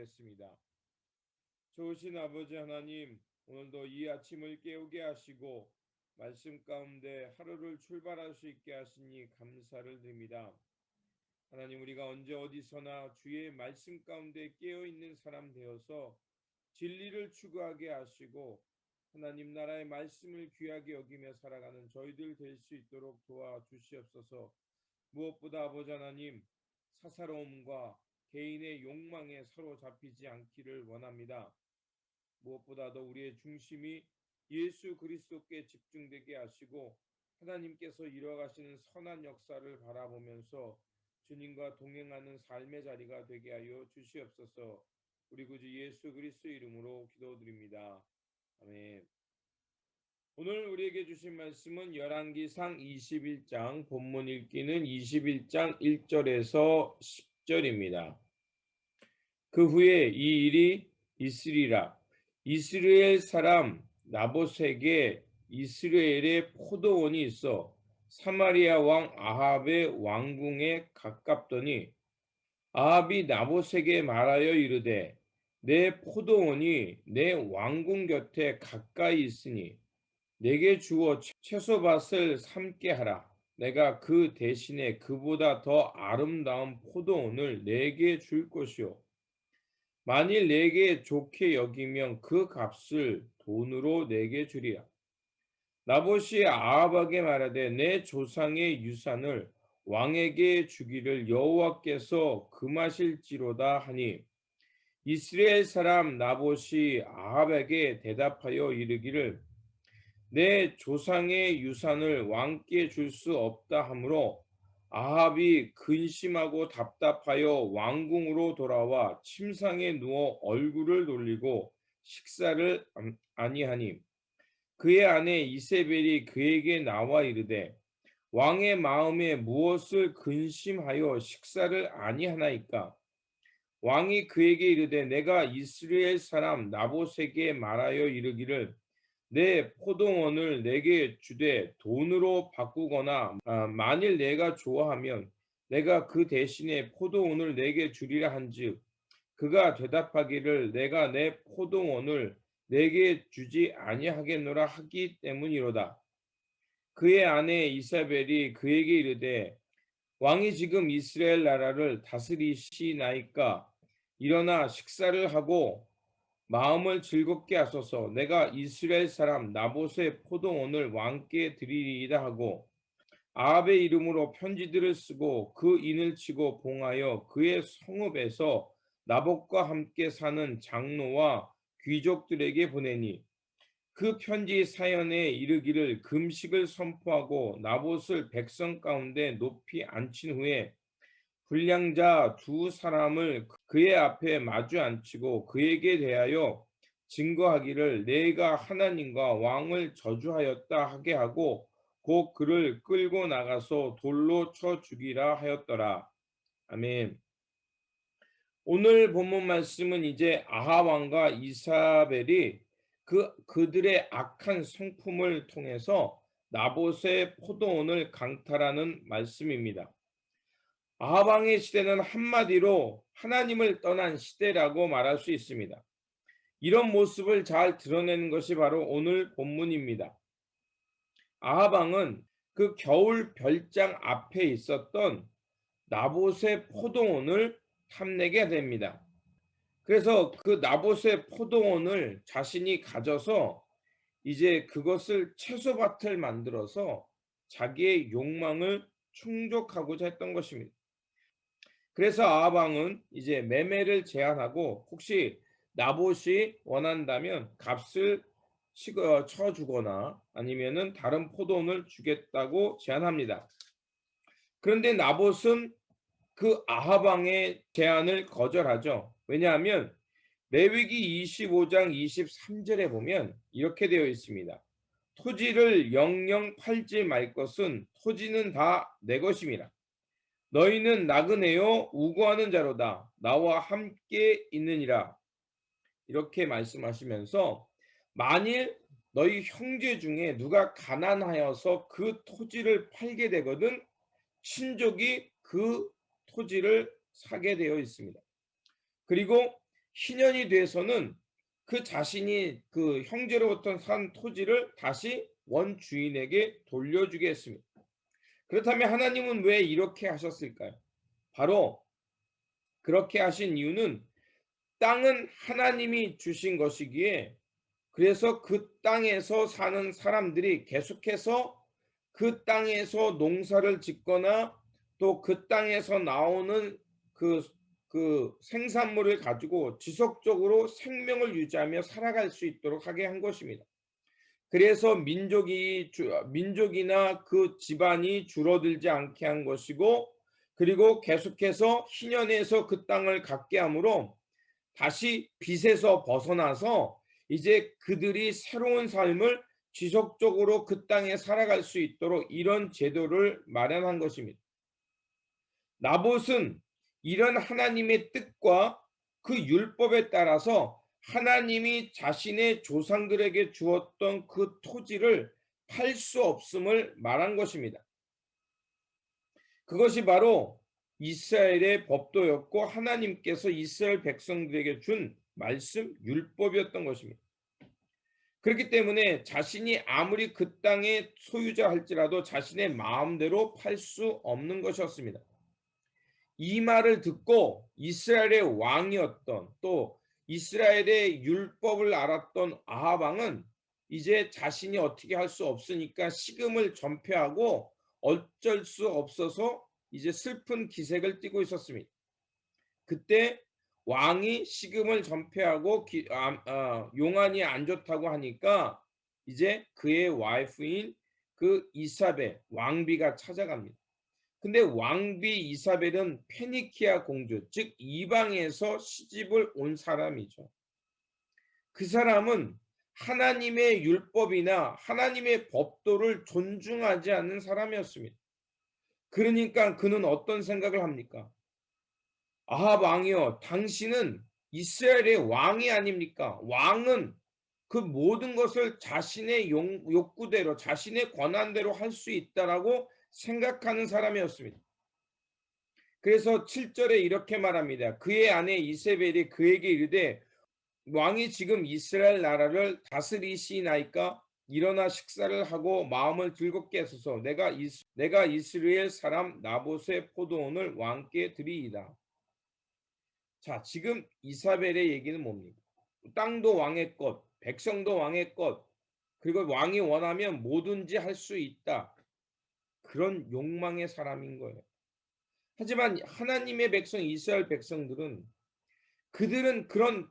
기도하겠습니다. 좋으신 아버지 하나님, 오늘도 이 아침을 깨우게 하시고 말씀 가운데 하루를 출발할 수 있게 하시니 감사를 드립니다. 하나님, 우리가 언제 어디서나 주의 말씀 가운데 깨어있는 사람 되어서 진리를 추구하게 하시고 하나님 나라의 말씀을 귀하게 여기며 살아가는 저희들 될 수 있도록 도와주시옵소서. 무엇보다 아버지 하나님, 사사로움과 개인의 욕망에 사로잡히지 않기를 원합니다. 무엇보다도 우리의 중심이 예수 그리스도께 집중되게 하시고 하나님께서 이뤄가시는 선한 역사를 바라보면서 주님과 동행하는 삶의 자리가 되게 하여 주시옵소서. 우리 구주 예수 그리스도 이름으로 기도드립니다. 아멘. 오늘 우리에게 주신 말씀은 열왕기상 21장, 본문 읽기는 21장 1절에서 10절입니다. 그 후에 이 일이 있으리라. 이스라엘 사람 나봇에게 이스라엘의 포도원이 있어 사마리아 왕 아합의 왕궁에 가깝더니 아합이 나봇에게 말하여 이르되 내 포도원이 내 왕궁 곁에 가까이 있으니 내게 주어 채소밭을 삼게 하라. 내가 그 대신에 그보다 더 아름다운 포도원을 내게 줄 것이요 만일 내게 좋게 여기면 그 값을 돈으로 내게 주리라. 나봇이 아합에게 말하되 내 조상의 유산을 왕에게 주기를 여호와께서 금하실지로다 하니 이스라엘 사람 나봇이 아합에게 대답하여 이르기를 내 조상의 유산을 왕께 줄 수 없다 하므로 아합이 근심하고 답답하여 왕궁으로 돌아와 침상에 누워 얼굴을 돌리고 식사를 아니하니 그의 아내 이세벨이 그에게 나와 이르되 왕의 마음에 무엇을 근심하여 식사를 아니하나이까. 왕이 그에게 이르되 내가 이스라엘 사람 나봇에게 말하여 이르기를 내 포도원을 내게 주되 돈으로 바꾸거나 만일 내가 좋아하면 내가 그 대신에 포도원을 내게 주리라 한즉 그가 대답하기를 내가 내 포도원을 내게 주지 아니하겠노라 하기 때문이로다. 그의 아내 이사벨이 그에게 이르되 왕이 지금 이스라엘 나라를 다스리시나이까 일어나 식사를 하고 마음을 즐겁게 하소서. 내가 이스라엘 사람 나봇의 포도원을 왕께 드리리이다 하고 아합의 이름으로 편지들을 쓰고 그 인을 치고 봉하여 그의 성읍에서 나봇과 함께 사는 장로와 귀족들에게 보내니 그 편지 사연에 이르기를 금식을 선포하고 나봇을 백성 가운데 높이 앉힌 후에 불량자 두 사람을 그의 앞에 마주 앉히고 그에게 대하여 증거하기를 내가 하나님과 왕을 저주하였다 하게 하고 곧 그를 끌고 나가서 돌로 쳐 죽이라 하였더라. 아멘. 오늘 본문 말씀은 이제 아합 왕과 이사벨이 그들의 악한 성품을 통해서 나봇의 포도원을 강탈하는 말씀입니다. 아합 왕의 시대는 한마디로 하나님을 떠난 시대라고 말할 수 있습니다. 이런 모습을 잘 드러내는 것이 바로 오늘 본문입니다. 아합 왕은 그 겨울 별장 앞에 있었던 나봇의 포도원을 탐내게 됩니다. 그래서 그 나봇의 포도원을 자신이 가져서 이제 그것을 채소밭을 만들어서 자기의 욕망을 충족하고자 했던 것입니다. 그래서 아합 왕은 이제 매매를 제안하고 혹시 나봇이 원한다면 값을 쳐주거나 아니면은 다른 포도원을 주겠다고 제안합니다. 그런데 나봇은 그 아합 왕의 제안을 거절하죠. 왜냐하면 레위기 25장 23절에 보면 이렇게 되어 있습니다. 토지를 영영 팔지 말 것은 토지는 다 내 것임이라. 너희는 나그네요 우고하는 자로다. 나와 함께 있느니라. 이렇게 말씀하시면서 만일 너희 형제 중에 누가 가난하여서 그 토지를 팔게 되거든 친족이 그 토지를 사게 되어 있습니다. 그리고 희년이 돼서는 그 자신이 그 형제로부터 산 토지를 다시 원주인에게 돌려주게 했습니다. 그렇다면 하나님은 왜 이렇게 하셨을까요? 바로 그렇게 하신 이유는 땅은 하나님이 주신 것이기에, 그래서 그 땅에서 사는 사람들이 계속해서 그 땅에서 농사를 짓거나 또 그 땅에서 나오는 그, 그 생산물을 가지고 지속적으로 생명을 유지하며 살아갈 수 있도록 하게 한 것입니다. 그래서 민족이나 그 집안이 줄어들지 않게 한 것이고, 그리고 계속해서 희년에서 그 땅을 갖게 하므로 다시 빚에서 벗어나서 이제 그들이 새로운 삶을 지속적으로 그 땅에 살아갈 수 있도록 이런 제도를 마련한 것입니다. 나봇은 이런 하나님의 뜻과 그 율법에 따라서 하나님이 자신의 조상들에게 주었던 그 토지를 팔 수 없음을 말한 것입니다. 그것이 바로 이스라엘의 법도였고 하나님께서 이스라엘 백성들에게 준 말씀 율법이었던 것입니다. 그렇기 때문에 자신이 아무리 그 땅의 소유자 할지라도 자신의 마음대로 팔 수 없는 것이었습니다. 이 말을 듣고 이스라엘의 왕이었던, 또 이스라엘의 율법을 알았던 아합 왕은 이제 자신이 어떻게 할 수 없으니까 식음을 전폐하고 어쩔 수 없어서 이제 슬픈 기색을 띠고 있었습니다. 그때 왕이 식음을 전폐하고 용안이 안 좋다고 하니까 이제 그의 와이프인 그 이사벨 왕비가 찾아갑니다. 근데 왕비 이사벨은 페니키아 공주, 즉 이방에서 시집을 온 사람이죠. 그 사람은 하나님의 율법이나 하나님의 법도를 존중하지 않는 사람이었습니다. 그러니까 그는 어떤 생각을 합니까? 아합 왕이여, 당신은 이스라엘의 왕이 아닙니까? 왕은 그 모든 것을 자신의 욕구대로, 자신의 권한대로 할 수 있다라고 생각하는 사람이었습니다. 그래서 7절에 이렇게 말합니다. 그의 아내 이세벨이 그에게 이르되 왕이 지금 이스라엘 나라를 다스리시나이까? 일어나 식사를 하고 마음을 즐겁게 하소서. 내가 이스라엘 사람 나봇의 포도원을 왕께 드리이다. 자, 지금 이사벨의 얘기는 뭡니까? 땅도 왕의 것, 백성도 왕의 것, 그리고 왕이 원하면 뭐든지 할 수 있다. 그런 욕망의 사람인 거예요. 하지만 하나님의 백성 이스라엘 백성들은, 그들은 그런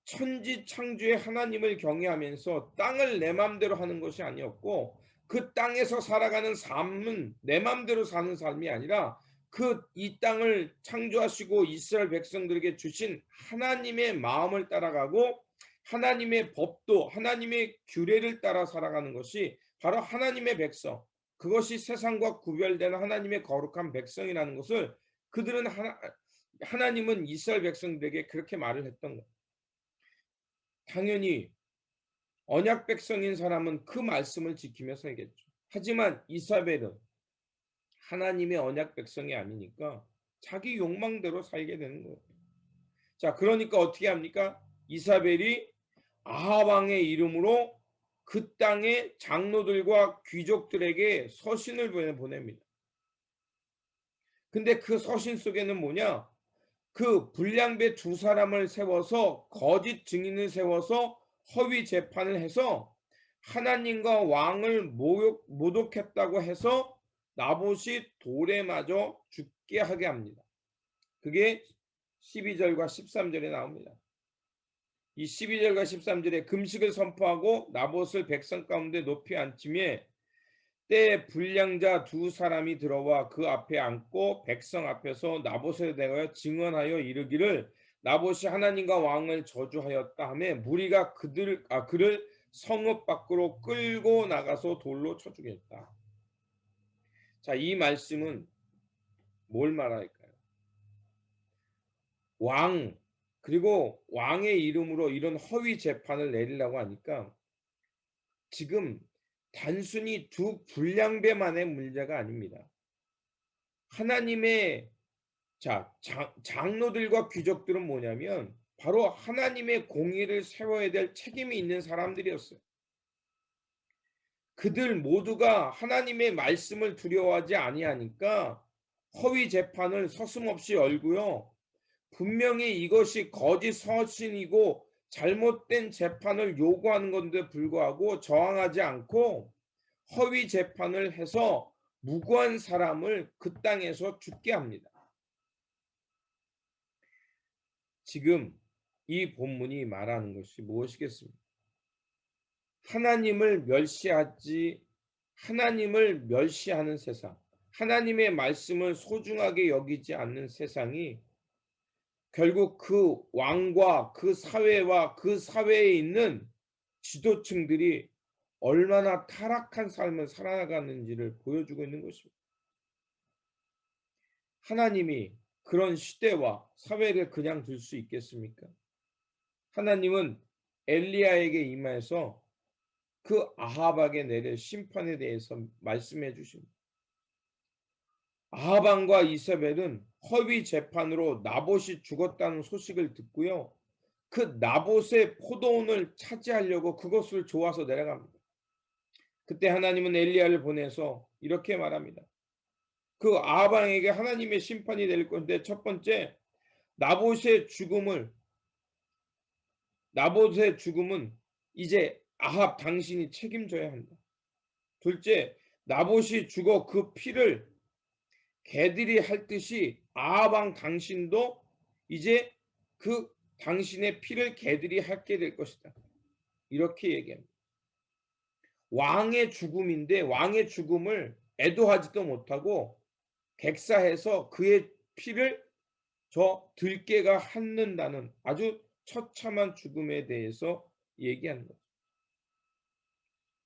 천지 창조의 하나님을 경외하면서 땅을 내 맘대로 하는 것이 아니었고, 그 땅에서 살아가는 삶은 내 맘대로 사는 삶이 아니라 그 이 땅을 창조하시고 이스라엘 백성들에게 주신 하나님의 마음을 따라가고 하나님의 법도 하나님의 규례를 따라 살아가는 것이 바로 하나님의 백성, 그것이 세상과 구별되는 하나님의 거룩한 백성이라는 것을 그들은 하나님은 이스라엘 백성들에게 그렇게 말을 했던 거예요. 당연히 언약 백성인 사람은 그 말씀을 지키며 살겠죠. 하지만 이사벨은 하나님의 언약 백성이 아니니까 자기 욕망대로 살게 되는 거예요. 자, 그러니까 어떻게 합니까? 이사벨이 아합 왕의 이름으로 그 땅의 장로들과 귀족들에게 서신을 보냅니다. 근데 그 서신 속에는 뭐냐? 그 불량배 두 사람을 세워서 거짓 증인을 세워서 허위 재판을 해서 하나님과 왕을 모독했다고 해서 나봇이 돌에 맞아 죽게 하게 합니다. 그게 12절과 13절에 나옵니다. 이 12절과 13절에 금식을 선포하고 나봇을 백성 가운데 높이 앉히며 때에 불량자 두 사람이 들어와 그 앞에 앉고 백성 앞에서 나봇에 대하여 증언하여 이르기를 나봇이 하나님과 왕을 저주하였다 하며 무리가 그를 성읍 밖으로 끌고 나가서 돌로 쳐 죽였다. 자, 이 말씀은 뭘 말할까요? 왕, 그리고 왕의 이름으로 이런 허위 재판을 내리려고 하니까 지금 단순히 두 불량배만의 문제가 아닙니다. 하나님의 장로들과 귀족들은 뭐냐면 바로 하나님의 공의를 세워야 될 책임이 있는 사람들이었어요. 그들 모두가 하나님의 말씀을 두려워하지 아니하니까 허위 재판을 서슴없이 열고요. 분명히 이것이 거짓 서신이고 잘못된 재판을 요구하는 건데 불구하고 저항하지 않고 허위 재판을 해서 무고한 사람을 그 땅에서 죽게 합니다. 지금 이 본문이 말하는 것이 무엇이겠습니까? 하나님을 멸시하는 세상, 하나님의 말씀을 소중하게 여기지 않는 세상이 결국 그 왕과 그 사회와 그 사회에 있는 지도층들이 얼마나 타락한 삶을 살아가는지를 보여주고 있는 것입니다. 하나님이 그런 시대와 사회를 그냥 둘 수 있겠습니까? 하나님은 엘리야에게 임하여서 그 아합에게 내릴 심판에 대해서 말씀해 주십니다. 아합 왕과 이세벨은 허위 재판으로 나봇이 죽었다는 소식을 듣고요. 그 나봇의 포도원을 차지하려고 그것을 좋아서 내려갑니다. 그때 하나님은 엘리야를 보내서 이렇게 말합니다. 그 아합 왕에게 하나님의 심판이 내릴 건데 첫 번째, 나봇의 죽음은 이제 아합 당신이 책임져야 한다. 둘째, 나봇이 죽어 그 피를 개들이 핥듯이 아합 왕 당신도 이제 그 당신의 피를 개들이 핥게 될 것이다. 이렇게 얘기합니다. 왕의 죽음인데 왕의 죽음을 애도하지도 못하고 객사해서 그의 피를 저 들개가 핥는다는 아주 처참한 죽음에 대해서 얘기하는 거죠.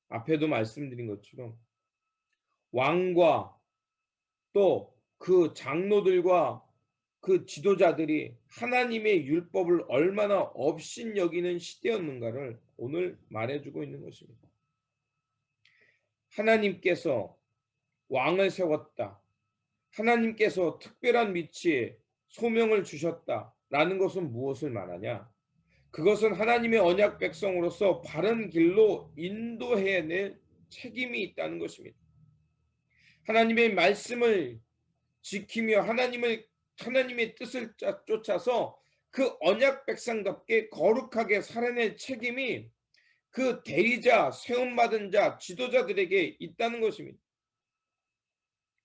앞에도 말씀드린 것처럼 왕과 또 그 장로들과 그 지도자들이 하나님의 율법을 얼마나 업신여기는 시대였는가를 오늘 말해주고 있는 것입니다. 하나님께서 왕을 세웠다. 하나님께서 특별한 위치에 소명을 주셨다라는 것은 무엇을 말하냐? 그것은 하나님의 언약 백성으로서 바른 길로 인도해낼 책임이 있다는 것입니다. 하나님의 말씀을 지키며 하나님의 뜻을 쫓아서 그 언약 백성답게 거룩하게 살아낼 책임이 그 대리자, 세움받은 자, 지도자들에게 있다는 것입니다.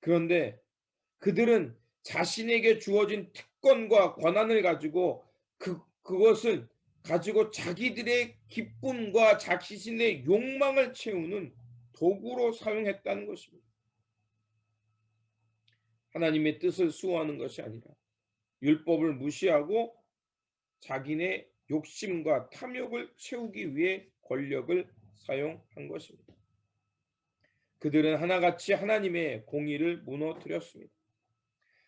그런데 그들은 자신에게 주어진 특권과 권한을 가지고 그것을 가지고 자기들의 기쁨과 자신의 욕망을 채우는 도구로 사용했다는 것입니다. 하나님의 뜻을 수호하는 것이 아니라 율법을 무시하고 자기네 욕심과 탐욕을 채우기 위해 권력을 사용한 것입니다. 그들은 하나같이 하나님의 공의를 무너뜨렸습니다.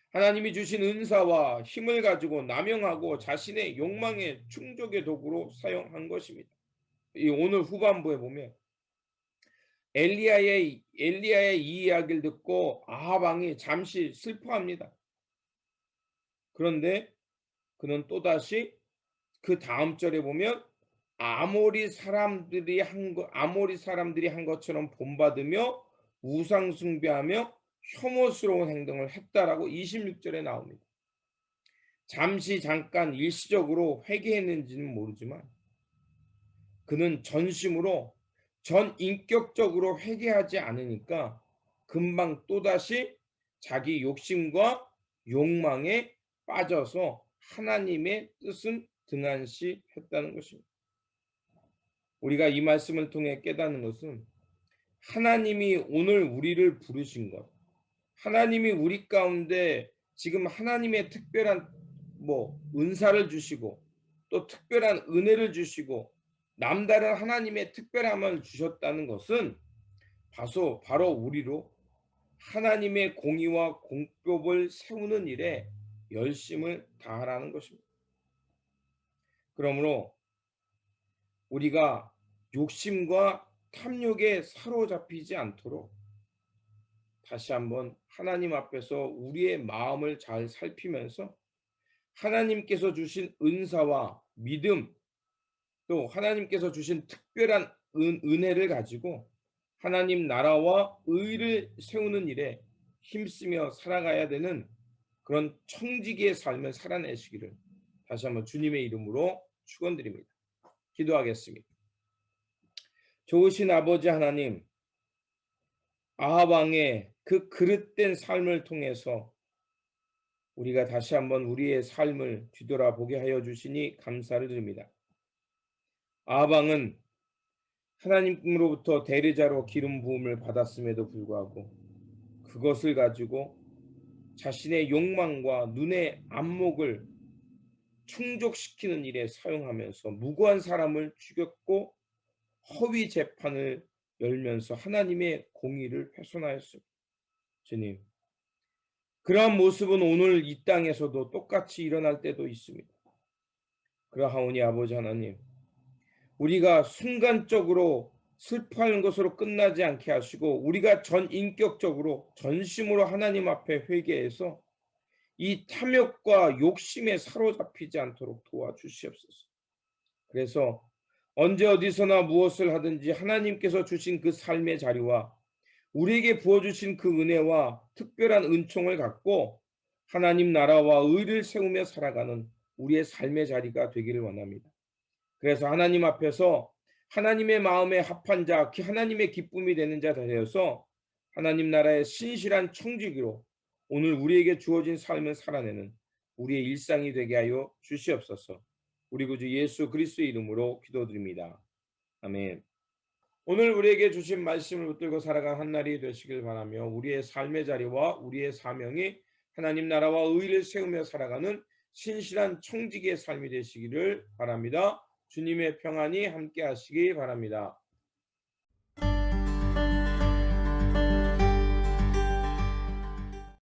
하나님이 주신 은사와 힘을 가지고 남용하고 자신의 욕망의 충족의 도구로 사용한 것입니다. 오늘 후반부에 보면 엘리야의 이 이야기를 듣고 아합 왕이 잠시 슬퍼합니다. 그런데 그는 또다시 그 다음 절에 보면 아모리 사람들이 한 것처럼 본받으며 우상 숭배하며 혐오스러운 행동을 했다라고 26절에 나옵니다. 잠깐 일시적으로 회개했는지는 모르지만 그는 전심으로 전인격적으로 회개하지 않으니까 금방 또다시 자기 욕심과 욕망에 빠져서 하나님의 뜻은 등한시했다는 것입니다. 우리가 이 말씀을 통해 깨닫는 것은 하나님이 오늘 우리를 부르신 것, 하나님이 우리 가운데 지금 하나님의 특별한 은사를 주시고 또 특별한 은혜를 주시고 남다른 하나님의 특별함을 주셨다는 것은 바로 우리로 하나님의 공의와 공법을 세우는 일에 열심을 다하라는 것입니다. 그러므로 우리가 욕심과 탐욕에 사로잡히지 않도록 다시 한번 하나님 앞에서 우리의 마음을 잘 살피면서 하나님께서 주신 은사와 믿음, 또 하나님께서 주신 특별한 은혜를 가지고 하나님 나라와 의를 세우는 일에 힘쓰며 살아가야 되는 그런 청지기의 삶을 살아내시기를 다시 한번 주님의 이름으로 축원드립니다. 기도하겠습니다. 좋으신 아버지 하나님, 아합 왕의 그 그릇된 삶을 통해서 우리가 다시 한번 우리의 삶을 뒤돌아보게 하여 주시니 감사를 드립니다. 아합 왕은 하나님으로부터 대리자로 기름 부음을 받았음에도 불구하고 그것을 가지고 자신의 욕망과 눈의 안목을 충족시키는 일에 사용하면서 무고한 사람을 죽였고 허위 재판을 열면서 하나님의 공의를 훼손하였습니다. 주님, 그러한 모습은 오늘 이 땅에서도 똑같이 일어날 때도 있습니다. 그러하오니 아버지 하나님, 우리가 순간적으로 슬퍼하는 것으로 끝나지 않게 하시고 우리가 전인격적으로 전심으로 하나님 앞에 회개해서 이 탐욕과 욕심에 사로잡히지 않도록 도와주시옵소서. 그래서 언제 어디서나 무엇을 하든지 하나님께서 주신 그 삶의 자리와 우리에게 부어주신 그 은혜와 특별한 은총을 갖고 하나님 나라와 의를 세우며 살아가는 우리의 삶의 자리가 되기를 원합니다. 그래서 하나님 앞에서 하나님의 마음에 합한 자, 하나님의 기쁨이 되는 자 되어서 하나님 나라의 신실한 청지기로 오늘 우리에게 주어진 삶을 살아내는 우리의 일상이 되게 하여 주시옵소서. 우리 구주 예수 그리스도의 이름으로 기도드립니다. 아멘. 오늘 우리에게 주신 말씀을 붙들고 살아가는 한 날이 되시길 바라며 우리의 삶의 자리와 우리의 사명이 하나님 나라와 의를 세우며 살아가는 신실한 청지기의 삶이 되시기를 바랍니다. 주님의 평안이 함께 하시기 바랍니다.